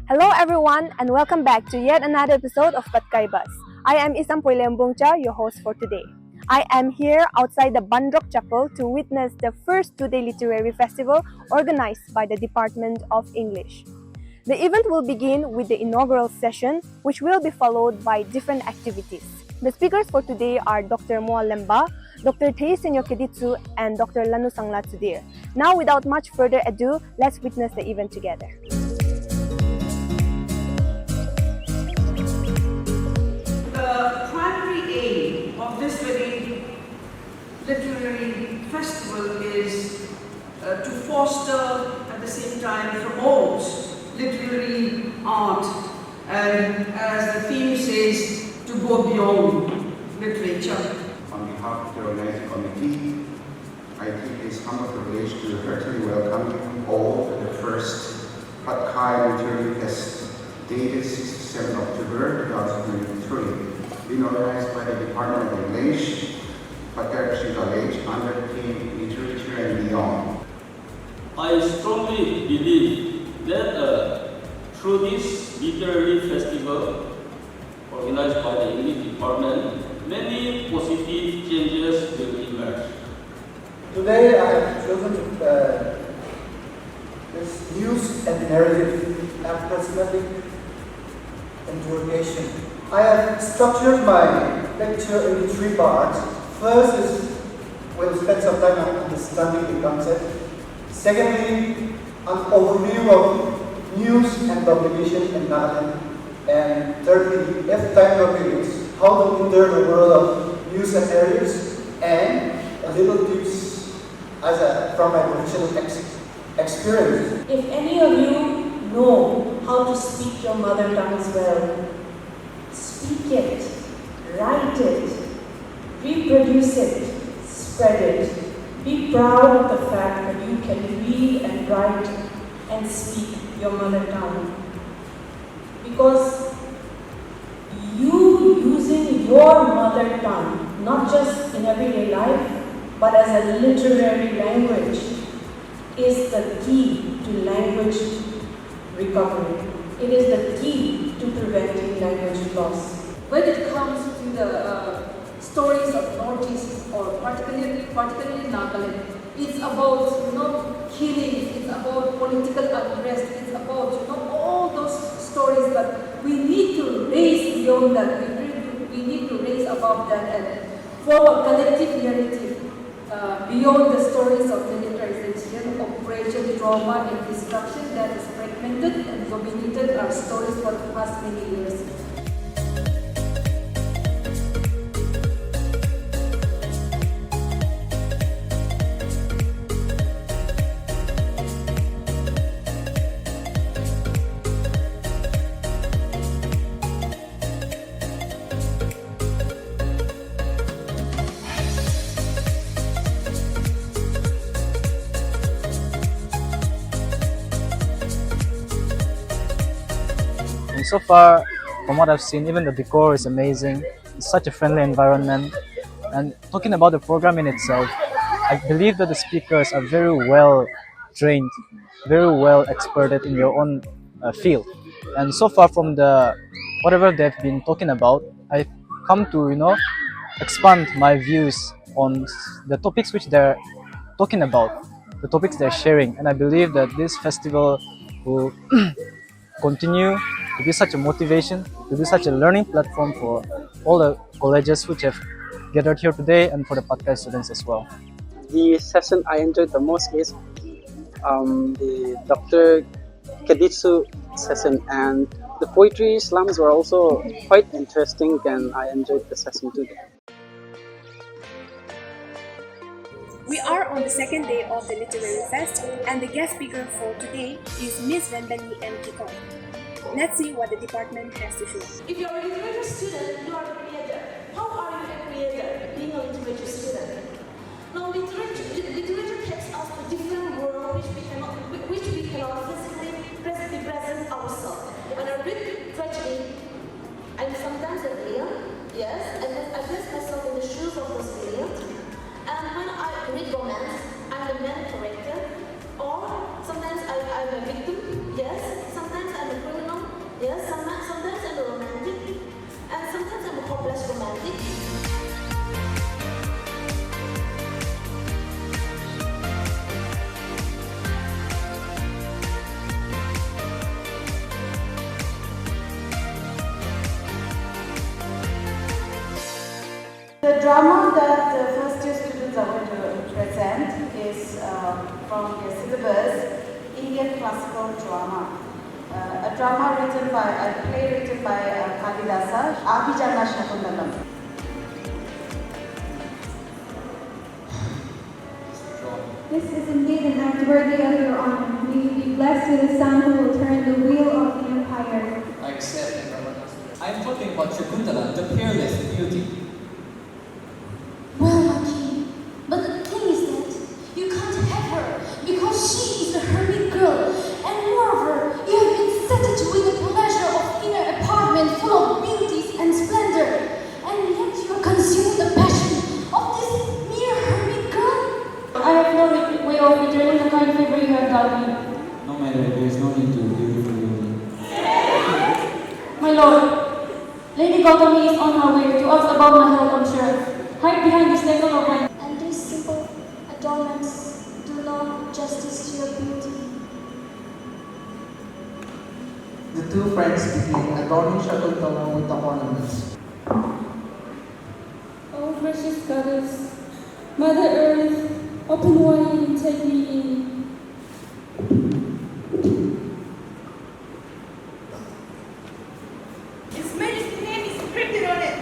Hello everyone and welcome back to yet another episode of Patkai Bus. I am Isam Poilembungcha, your host for today. I am here outside the Bandrok Chapel to witness the first two-day literary festival organized by the Department of English. The event will begin with the inaugural session, which will be followed by different activities. The speakers for today are Dr. Moa Lemba, Dr. Thei Senyo Keditsu, and Dr. Lanu Sangla Sudir. Now, without much further ado, let's witness the event together. The primary aim of this very literary festival is to foster, at the same time promote literary art, and as the theme says, to go beyond literature. On behalf of the organizing committee, I take this humble privilege to heartily welcome you all to the first Patkai Literary Fest, dated 6th to 7th October 2023, being organized by the Department of English, Patkai Christian College, under the theme Literature and Beyond. I strongly believe that through this literary festival organized by the English department, many positive changes will emerge. Today I have chosen this news and narrative and prismatic interrogation. I have structured my lecture into three parts. First is we'll spend some time on understanding the concept. Secondly, an overview of news and publication in Nagaland. And thirdly, if time permits, how to enter the world of news and narratives, and a little tips from my professional experience. If any of you know how to speak your mother tongue as well, speak it, write it, reproduce it, spread it. Be proud of the fact that you can read and write and speak your mother tongue. Because you using your mother tongue, not just in everyday life, but as a literary language, is the key to language recovery. It is the key to preventing language loss. When it comes to the stories of Northeast, or particularly Nagaland, it's about killings, it's about political unrest, it's about all those stories. But we need to raise beyond that. We need to raise above that and form a collective narrative beyond the stories of militarization, operation, trauma, and destruction that is fragmented and dominated our stories for the past many years. And so far, from what I've seen, even the decor is amazing. It's such a friendly environment. And talking about the program in itself, I believe that the speakers are very well trained, very well experted in their own field. And so far from whatever they've been talking about, I've come to, expand my views on the topics which they're talking about, the topics they're sharing. And I believe that this festival will continue to be such a motivation, to be such a learning platform for all the colleges which have gathered here today, and for the Patkai students as well. The session I enjoyed the most is the Dr. Keditsu session, and the poetry slams were also quite interesting, and I enjoyed the session too. We are on the second day of the Literary Fest, and the guest speaker for today is Ms. Vendani M. Kikon. Let's see what the department has to show. If you're a literature student, you are a creator. How are you a creator being a literature student? Now, literature takes us to different world which we cannot physically present ourselves. When I read tragedy, I'm sometimes a villain, yes, and then I place myself in the shoes of this villain. And when I read romance, I'm the main character, or sometimes I'm a victim, yes, sometimes I'm a criminal, The drama that the first year students are going to present is from their syllabus, Indian classical drama. A play written by Kalidasa, Abhijana Shakundalam. This is indeed an act worthy of your honor. May you be blessed with a son who will turn the wheel of the empire. I accept and I am talking about Shakuntala, the peerless beauty. Well, my king, but the thing is that you can't have her because she is a hermit girl, and moreover, you have been sated with the pleasure of inner apartment full of beauties and splendor, and yet you are consumed with the passion of this mere hermit girl. I have no way of returning the kind favor you have done me. No matter, there is no need to beautiful beauty. My lord, Lady Gautami is on her way to ask about my health, I'm sure. Hide behind this necklace of mine. And these simple adornments do not justice to your beauty. The two friends begin adorning Shakuntala with the ornaments. Oh, gracious goddess, Mother Earth, open wide and take me in. His Majesty's name is printed on it.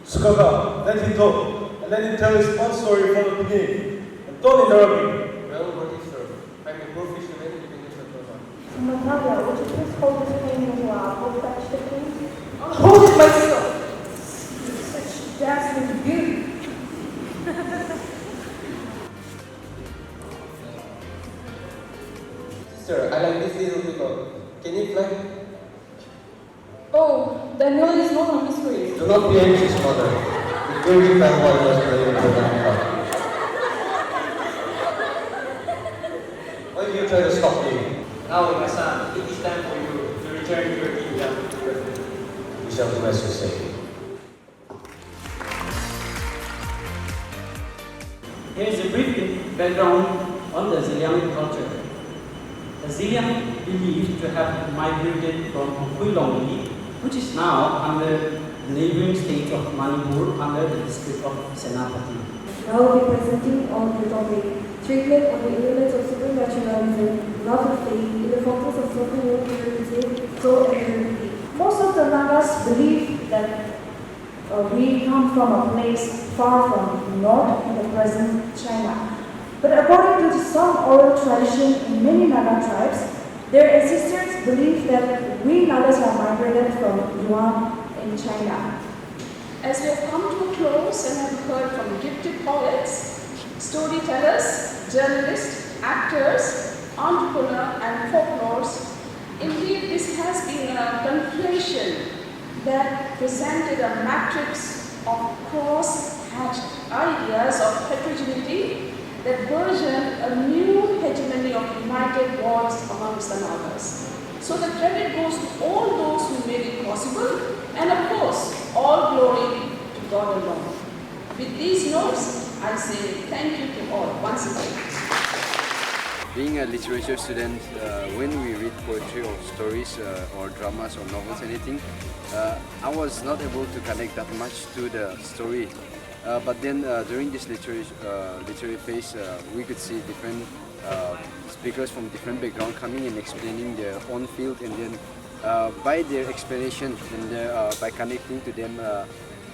Sukaba, let him talk, and let him tell his own story from the beginning. And don't interrupt me. Well, what is sir? I'm a poor fisherman living in Shakuntala. Natalia, would you please hold this painting as well? Hold fetch the king. I'll hold it myself. Such dazzling beauty. Sister, I like this little people. Can you fly? Oh, Daniel is not on his way. Do not be anxious, mother. The very fanboy was ready for that. Why do you try to stop me? Now, my son, it is time for you to return to your kingdom. We shall do as you say. Here is a brief background on the Ziliang culture. The Ziliang believed to have migrated from Huilongyi, which is now under the neighboring state of Manipur under the district of Senapati. I will be presenting on the topic, treatment of the elements of supernaturalism, love of faith, in the focus of social purity, soul and purity. Most of the Nagas believe that we come from a place far from north in the present China. But according to some oral tradition in many Naga tribes, their ancestors believe that we Nagas are migrated from Yuan in China. As we have come to a close and have heard from gifted poets, storytellers, journalists, actors, entrepreneurs and folklores, indeed this has been a conflation that presented a matrix of cross-hatched ideas of heterogeneity that burgeoned a new hegemony of united worlds amongst the Nagas. So the credit goes to all those who made it possible, and of course, all glory to God alone. With these notes, I say thank you to all once again. Being a literature student, when we read poetry or stories or dramas or novels, anything, I was not able to connect that much to the story. But then during this literary phase, we could see different speakers from different backgrounds coming and explaining their own field, and then by their explanation and by connecting to them,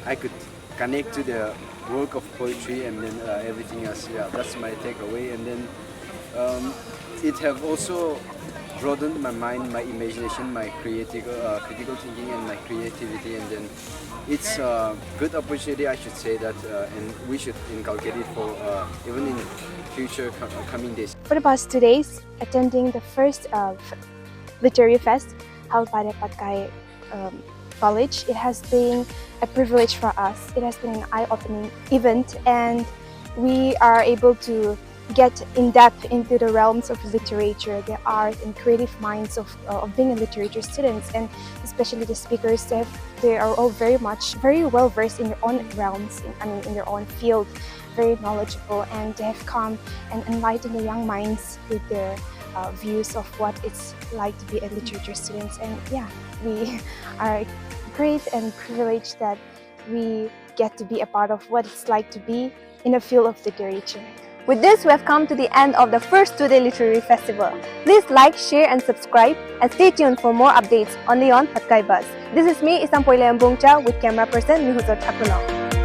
I could connect to the work of poetry and then everything else. Yeah, that's my takeaway. And then it have also broadened my mind, my imagination, my critical thinking and my creativity, and then it's a good opportunity, I should say, that and we should inculcate it for even in future coming days. For the past 2 days, attending the first literary fest held by the Patkai College, it has been a privilege for us. It has been an eye-opening event, and we are able to get in depth into the realms of literature, the art and creative minds of being a literature students, and especially the speakers. They are all very well versed in their own realms, in their own field, very knowledgeable, and they have come and enlightened the young minds with their views of what it's like to be a literature student. And yeah, we are great and privileged that we get to be a part of what it's like to be in the field of literature. With this, we have come to the end of the first 2-day literary festival. Please like, share and subscribe and stay tuned for more updates only on Patkai Buzz. This is me, Isam Poile Mbungcha with camera person Mihuzot Akuno.